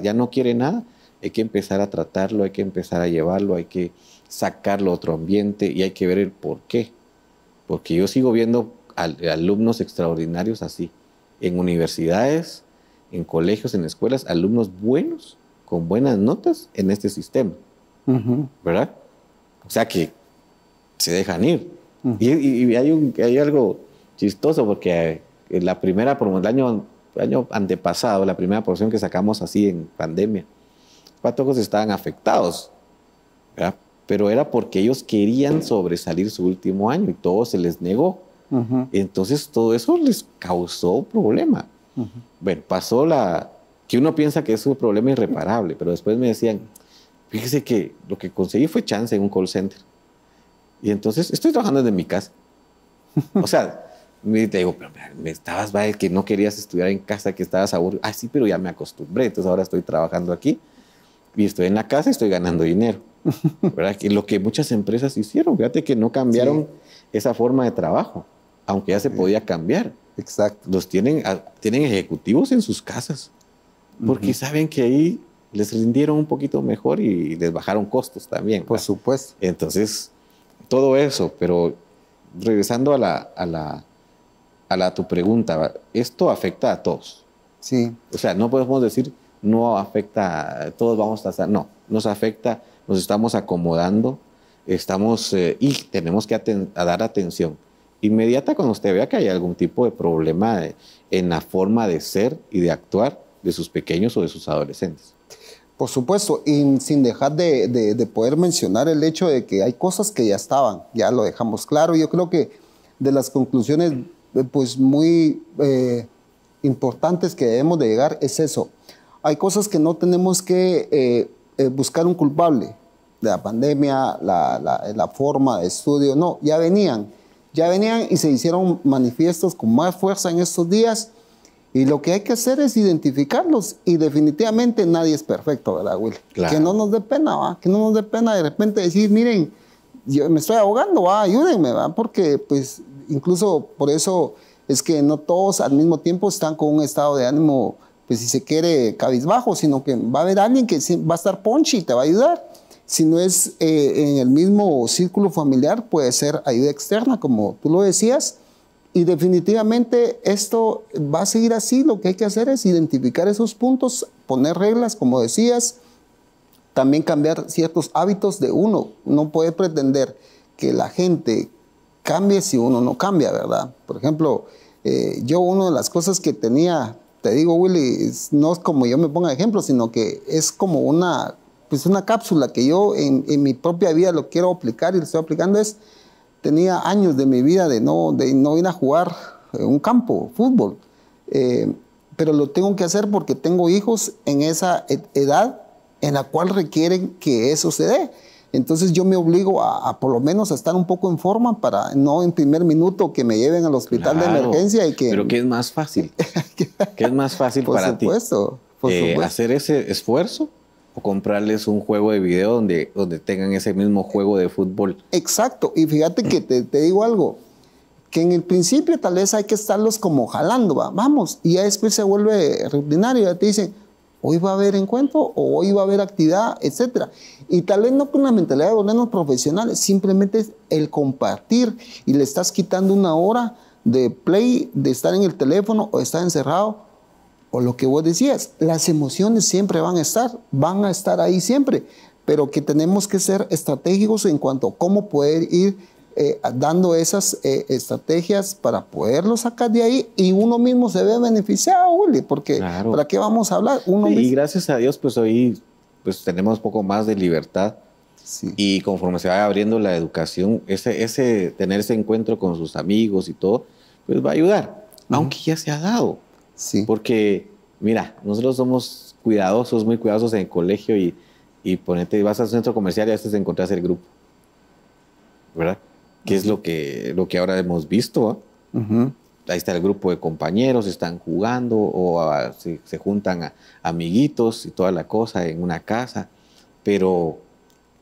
ya no quiere nada, hay que empezar a tratarlo, hay que empezar a llevarlo, hay que sacarlo a otro ambiente y hay que ver el por qué. Porque yo sigo viendo alumnos extraordinarios así, en universidades, en colegios, en escuelas, alumnos buenos, con buenas notas en este sistema, ¿verdad? O sea que se dejan ir. Y hay algo chistoso porque la primera, el año antepasado, la primera promoción que sacamos así en pandemia, todos estaban afectados, ¿verdad? Pero era porque ellos querían sobresalir su último año y todo se les negó. Entonces todo eso les causó problema. Bueno, pasó que uno piensa que es un problema irreparable, pero después me decían, fíjese que lo que conseguí fue chance en un call center. Y entonces estoy trabajando desde mi casa. O sea, te digo, pero me estabas, que no querías estudiar en casa, que estabas aburrido. Ah, sí, pero ya me acostumbré, entonces ahora estoy trabajando aquí y estoy en la casa y estoy ganando dinero. ¿Verdad? Que lo que muchas empresas hicieron, fíjate que no cambiaron esa forma de trabajo, aunque ya se podía cambiar. Exacto. Los tienen ejecutivos en sus casas, porque saben que ahí les rindieron un poquito mejor y les bajaron costos también, ¿verdad? Por supuesto. Entonces, todo eso, pero regresando a tu pregunta, esto afecta a todos. Sí. O sea, no podemos decir, no afecta, todos vamos a estar, no, nos afecta, nos estamos acomodando, y tenemos que dar atención inmediata cuando usted vea que hay algún tipo de problema en la forma de ser y de actuar de sus pequeños o de sus adolescentes. Por supuesto, y sin dejar de poder mencionar el hecho de que hay cosas que ya estaban, ya lo dejamos claro. Yo creo que de las conclusiones pues muy importantes que debemos de llegar es eso. Hay cosas que no tenemos que buscar un culpable de la pandemia, la forma de estudio, no, ya venían y se hicieron manifiestos con más fuerza en estos días. Y lo que hay que hacer es identificarlos. Y definitivamente nadie es perfecto, ¿verdad, Will? Claro. Que no nos dé pena, ¿va? Que no nos dé pena de repente decir, miren, yo me estoy ahogando, ¿va? Ayúdenme, ¿va? Porque, pues, incluso por eso es que no todos al mismo tiempo están con un estado de ánimo, pues, si se quiere, cabizbajo, sino que va a haber alguien que va a estar ponchi y te va a ayudar. Si no es en el mismo círculo familiar, puede ser ayuda externa, como tú lo decías. Y definitivamente esto va a seguir así. Lo que hay que hacer es identificar esos puntos, poner reglas, como decías, también cambiar ciertos hábitos de uno. No puede pretender que la gente cambie si uno no cambia, ¿verdad? Por ejemplo, yo una de las cosas que tenía, te digo, Willy, no es como yo me ponga ejemplo, sino que es como una cápsula que yo en mi propia vida lo quiero aplicar y lo estoy aplicando. Tenía años de mi vida de no ir a jugar en un campo, fútbol, pero lo tengo que hacer porque tengo hijos en esa edad en la cual requieren que eso se dé. Entonces yo me obligo a por lo menos a estar un poco en forma para no en primer minuto que me lleven al hospital de emergencia. Pero ¿qué es más fácil? ¿Qué es más fácil para ti? Por supuesto. ¿Hacer ese esfuerzo o comprarles un juego de video donde tengan ese mismo juego de fútbol? Exacto. Y fíjate que te digo algo, que en el principio tal vez hay que estarlos como jalando, vamos, y ya después se vuelve rutinario, ya te dicen, hoy va a haber encuentro, o hoy va a haber actividad, etc. Y tal vez no con la mentalidad de volvernos profesionales, simplemente es el compartir, y le estás quitando una hora de play, de estar en el teléfono, o estar encerrado, o lo que vos decías, las emociones siempre van a estar ahí siempre, pero que tenemos que ser estratégicos en cuanto a cómo poder ir dando esas estrategias para poderlo sacar de ahí, y uno mismo se ve beneficiado, Willy, porque claro. ¿Para qué vamos a hablar? Y gracias a Dios, pues hoy pues, tenemos poco más de libertad, sí. Y conforme se va abriendo la educación, tener ese encuentro con sus amigos y todo, pues va a ayudar, aunque ya se ha dado. Sí. Porque, mira, nosotros somos muy cuidadosos en el colegio y ponete, vas al centro comercial y a veces encontrás el grupo, ¿verdad? Que es lo que ahora hemos visto, ¿eh? Ahí está el grupo de compañeros, están jugando o se juntan amiguitos y toda la cosa en una casa, pero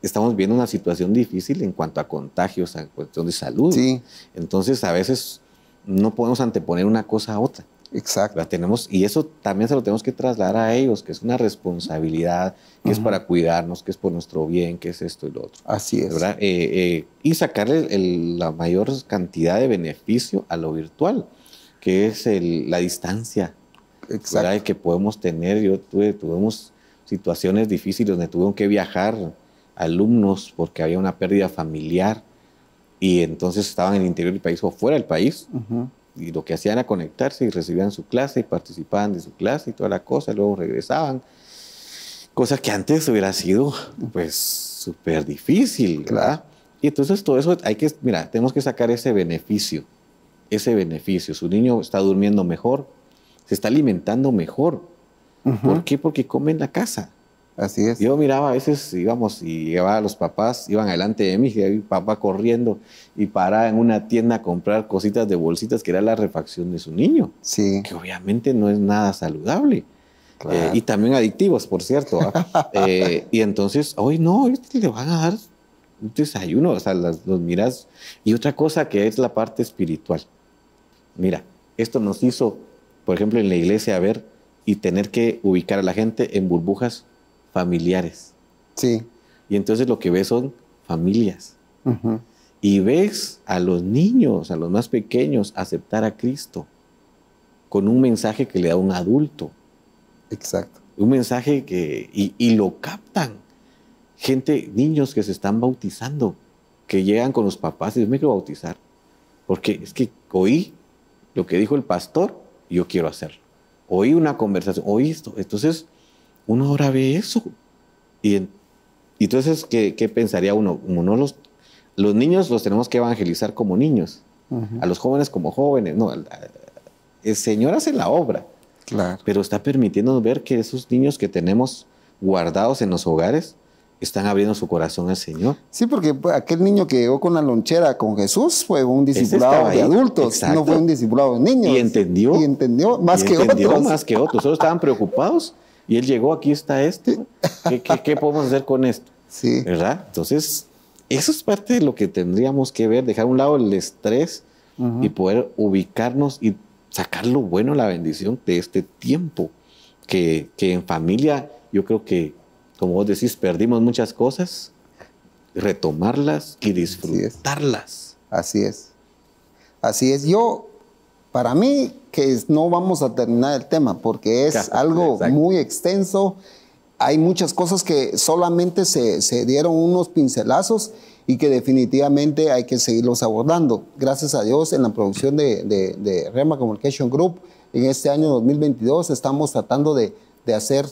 estamos viendo una situación difícil en cuanto a contagios, a cuestión de salud. Sí. Entonces, a veces no podemos anteponer una cosa a otra. Exacto. La tenemos, y eso también se lo tenemos que trasladar a ellos, que es una responsabilidad, que es para cuidarnos, que es por nuestro bien, que es esto y lo otro. Así es. ¿Verdad? Y sacarle la mayor cantidad de beneficio a lo virtual, que es la distancia. Exacto. ¿Verdad? Que podemos tener. Tuvimos situaciones difíciles donde tuvieron que viajar alumnos porque había una pérdida familiar y entonces estaban en el interior del país o fuera del país. Y lo que hacían era conectarse y recibían su clase y participaban de su clase y toda la cosa, y luego regresaban. Cosa que antes hubiera sido, pues, súper difícil, ¿verdad? Claro. Y entonces todo eso tenemos que sacar ese beneficio. Su niño está durmiendo mejor, se está alimentando mejor. ¿Por qué? Porque come en la casa. Así es. Yo miraba, a veces íbamos y llevaba a los papás, iban adelante de mí, y mi papá corriendo y paraba en una tienda a comprar cositas de bolsitas que era la refacción de su niño. Sí. Que obviamente no es nada saludable. Claro. Y también adictivos, por cierto. Y entonces, hoy no, le van a dar un desayuno, o sea, los miras. Y otra cosa que es la parte espiritual. Mira, esto nos hizo, por ejemplo, en la iglesia ver y tener que ubicar a la gente en burbujas familiares. Sí. Y entonces lo que ves son familias. Y ves a los niños, a los más pequeños, aceptar a Cristo con un mensaje que le da un adulto. Exacto. Un mensaje y lo captan. Niños que se están bautizando, que llegan con los papás y dicen, me quiero bautizar. Porque es que oí lo que dijo el pastor y yo quiero hacerlo. Oí una conversación, oí esto. Entonces, uno ahora ve eso. Y entonces, ¿qué pensaría uno? Los niños los tenemos que evangelizar como niños. A los jóvenes como jóvenes. No, el Señor hace la obra. Claro. Pero está permitiéndonos ver que esos niños que tenemos guardados en los hogares están abriendo su corazón al Señor. Sí, porque aquel niño que llegó con la lonchera con Jesús fue un discipulado de adultos, exacto, no fue un discipulado de niños. Y entendió. Y entendió más que otros. Solo estaban preocupados y él llegó, aquí está esto. ¿Qué podemos hacer con esto? Sí. ¿Verdad? Entonces, eso es parte de lo que tendríamos que ver, dejar a un lado el estrés y poder ubicarnos y sacar lo bueno, la bendición de este tiempo. Que en familia, yo creo que, como vos decís, perdimos muchas cosas, retomarlas y disfrutarlas. Así es. Así es. Para mí, que no vamos a terminar el tema, porque es algo muy extenso. Hay muchas cosas que solamente se dieron unos pincelazos y que definitivamente hay que seguirlos abordando. Gracias a Dios, en la producción de Rhema Communication Group, en este año 2022, estamos tratando de hacer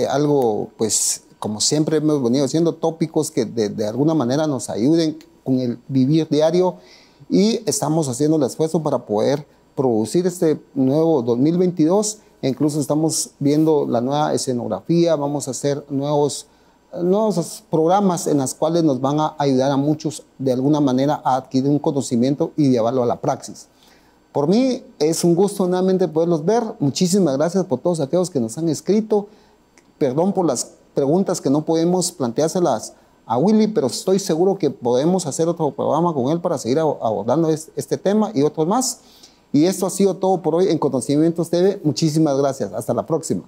algo, pues, como siempre hemos venido haciendo, tópicos que de alguna manera nos ayuden con el vivir diario, y estamos haciendo el esfuerzo para poder producir este nuevo 2022. E incluso estamos viendo la nueva escenografía, vamos a hacer nuevos programas en los cuales nos van a ayudar a muchos de alguna manera a adquirir un conocimiento y llevarlo a la praxis. Por mí es un gusto nuevamente poderlos ver. Muchísimas gracias por todos aquellos que nos han escrito. Perdón por las preguntas que no podemos planteárselas a Willy, pero estoy seguro que podemos hacer otro programa con él para seguir abordando este tema y otros más. Y esto ha sido todo por hoy en Conocimientos TV. Muchísimas gracias. Hasta la próxima.